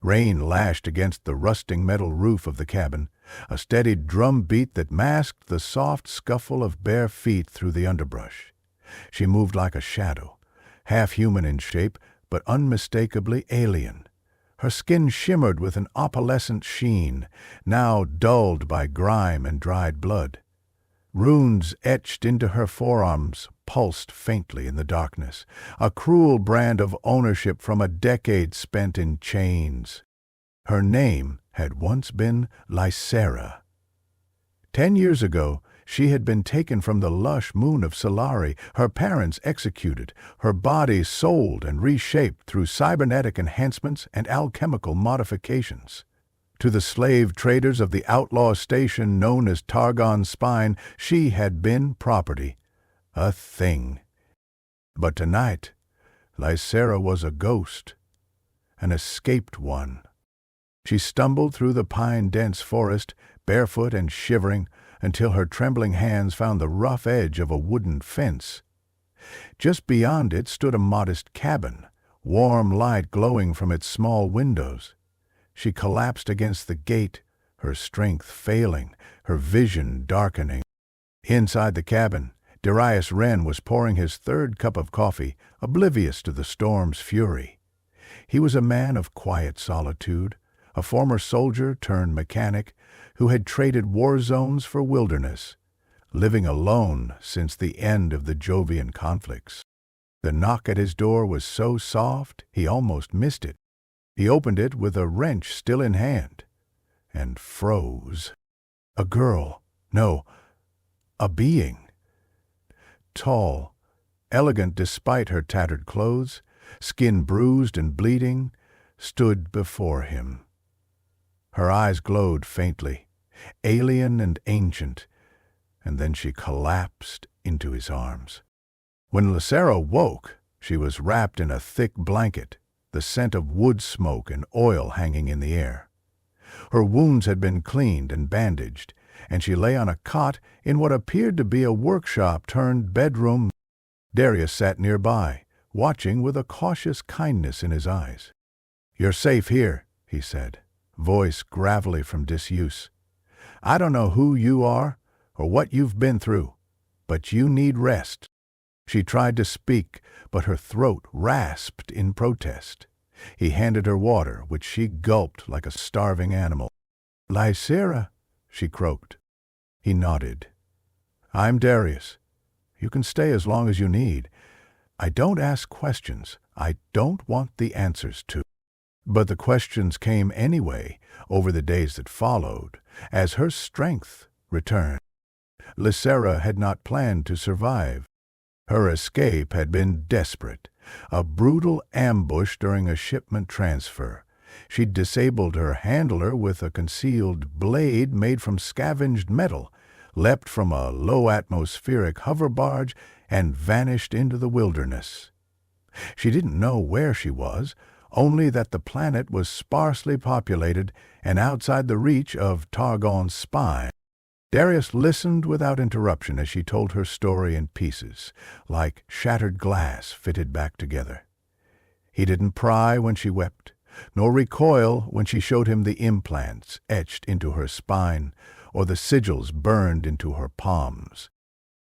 Rain lashed against the rusting metal roof of the cabin, a steady drum beat that masked the soft scuffle of bare feet through the underbrush. She moved like a shadow, half human in shape, but unmistakably alien. Her skin shimmered with an opalescent sheen, now dulled by grime and dried blood. Runes etched into her forearms pulsed faintly in the darkness, a cruel brand of ownership from a decade spent in chains. Her name had once been Lysera. 10 years ago, she had been taken from the lush moon of Solari, her parents executed, her body sold and reshaped through cybernetic enhancements and alchemical modifications. To the slave traders of the outlaw station known as Targon's Spine, she had been property, a thing. But tonight, Lysera was a ghost, an escaped one. She stumbled through the pine-dense forest, barefoot and shivering, until her trembling hands found the rough edge of a wooden fence. Just beyond it stood a modest cabin, warm light glowing from its small windows. She collapsed against the gate, her strength failing, her vision darkening. Inside the cabin, Darius Wren was pouring his third cup of coffee, oblivious to the storm's fury. He was a man of quiet solitude, a former soldier turned mechanic who had traded war zones for wilderness, living alone since the end of the Jovian conflicts. The knock at his door was so soft he almost missed it. He opened it with a wrench still in hand, and froze. A girl, no, a being. Tall, elegant despite her tattered clothes, skin bruised and bleeding, stood before him. Her eyes glowed faintly, alien and ancient, and then she collapsed into his arms. When Lysera woke, she was wrapped in a thick blanket, the scent of wood smoke and oil hanging in the air. Her wounds had been cleaned and bandaged, and she lay on a cot in what appeared to be a workshop turned bedroom. Darius sat nearby, watching with a cautious kindness in his eyes. "You're safe here," he said, voice gravelly from disuse. "I don't know who you are or what you've been through, but you need rest." She tried to speak, but her throat rasped in protest. He handed her water, which she gulped like a starving animal. "Lysera," she croaked. He nodded. "I'm Darius. You can stay as long as you need. I don't ask questions. I don't want the answers to." But the questions came anyway over the days that followed, as her strength returned. Lysera had not planned to survive. Her escape had been desperate, a brutal ambush during a shipment transfer. She'd disabled her handler with a concealed blade made from scavenged metal, leapt from a low-atmospheric hover barge, and vanished into the wilderness. She didn't know where she was, only that the planet was sparsely populated and outside the reach of Targon's Spine. Darius listened without interruption as she told her story in pieces, like shattered glass fitted back together. He didn't pry when she wept, nor recoil when she showed him the implants etched into her spine or the sigils burned into her palms.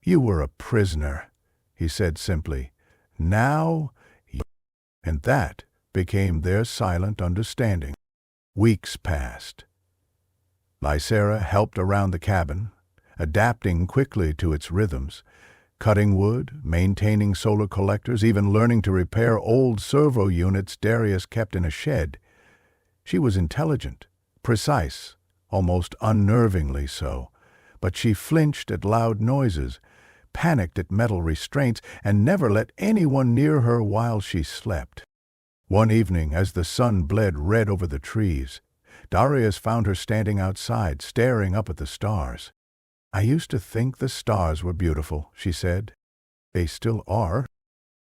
"You were a prisoner," he said simply. "Now you—" And that became their silent understanding. Weeks passed. Lysera helped around the cabin, adapting quickly to its rhythms, cutting wood, maintaining solar collectors, even learning to repair old servo units Darius kept in a shed. She was intelligent, precise, almost unnervingly so, but she flinched at loud noises, panicked at metal restraints, and never let anyone near her while she slept. One evening, as the sun bled red over the trees, Darius found her standing outside, staring up at the stars. "I used to think the stars were beautiful," she said. "They still are.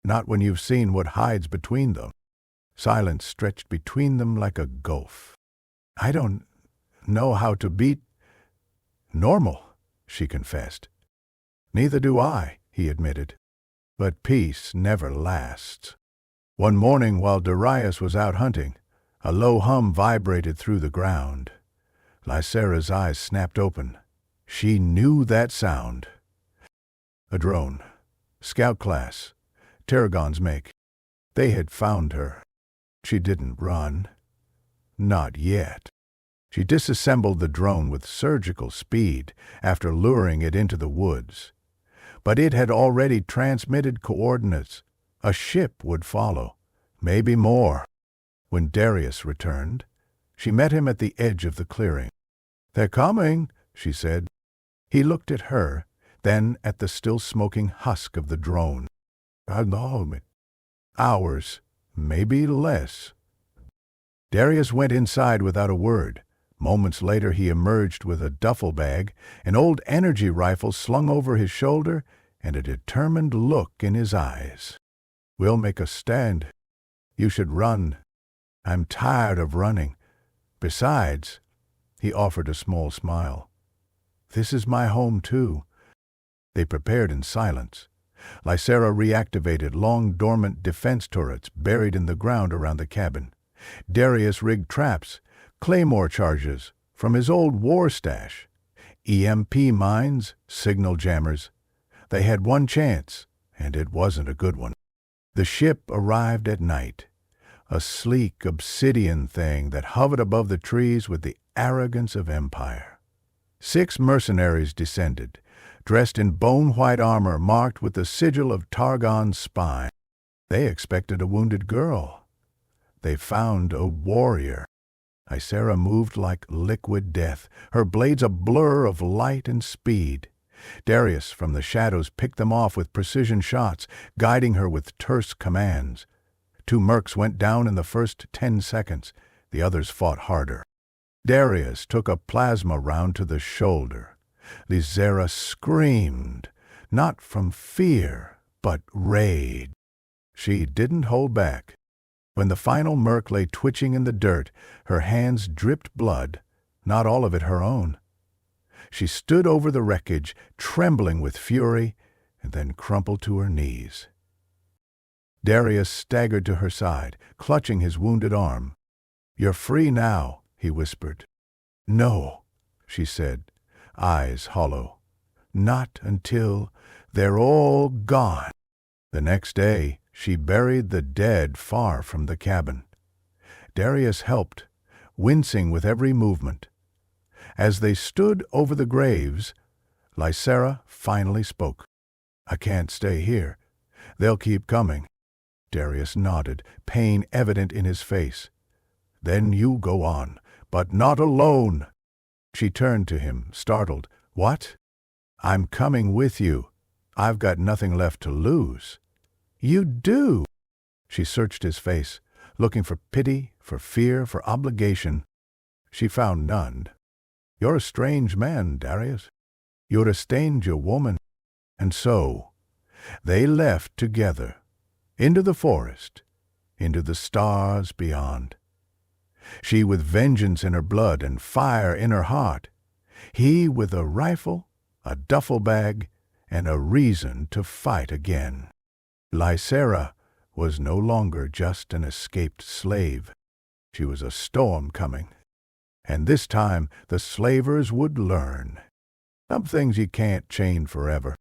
Not when you've seen what hides between them." Silence stretched between them like a gulf. "I don't know how to be normal," she confessed. "Neither do I," he admitted. "But peace never lasts." One morning while Darius was out hunting, A low hum vibrated through the ground. Lysera's eyes snapped open. She knew that sound. A drone. Scout class. Tarragon's make. They had found her. She didn't run. Not yet. She disassembled the drone with surgical speed after luring it into the woods. But it had already transmitted coordinates. A ship would follow. Maybe more. When Darius returned, she met him at the edge of the clearing. "They're coming," she said. He looked at her, then at the still smoking husk of the drone. Hours, maybe less. Darius went inside without a word. Moments later he emerged with a duffel bag, an old energy rifle slung over his shoulder, and a determined look in his eyes. "We'll make a stand. You should run. I'm tired of running. Besides," he offered a small smile, "this is my home too." They prepared in silence. Lysera reactivated long dormant defense turrets buried in the ground around the cabin. Darius rigged traps, claymore charges from his old war stash, EMP mines, signal jammers. They had one chance, and it wasn't a good one. The ship arrived at night, a sleek obsidian thing that hovered above the trees with the arrogance of empire. 6 mercenaries descended, dressed in bone-white armor marked with the sigil of Targon's spine. They expected a wounded girl. They found a warrior. Lysera moved like liquid death, her blades a blur of light and speed. Darius from the shadows picked them off with precision shots, guiding her with terse commands. 2 mercs went down in the first 10 seconds. The others fought harder. Darius took a plasma round to the shoulder. Lysera screamed, not from fear, but rage. She didn't hold back. When the final merc lay twitching in the dirt, her hands dripped blood, not all of it her own. She stood over the wreckage, trembling with fury, and then crumpled to her knees. Darius staggered to her side, clutching his wounded arm. "You're free now," he whispered. "No," she said, eyes hollow. "Not until they're all gone." The next day, she buried the dead far from the cabin. Darius helped, wincing with every movement. As they stood over the graves, Lysera finally spoke. "I can't stay here. They'll keep coming." Darius nodded, pain evident in his face. "Then you go on, but not alone." She turned to him, startled. "What?" "I'm coming with you. I've got nothing left to lose." "You do." She searched his face, looking for pity, for fear, for obligation. She found none. "You're a strange man, Darius. You're a stranger woman." And so they left together, into the forest, into the stars beyond. She with vengeance in her blood and fire in her heart. He with a rifle, a duffel bag, and a reason to fight again. Lysera was no longer just an escaped slave. She was a storm coming. And this time the slavers would learn. Some things you can't chain forever.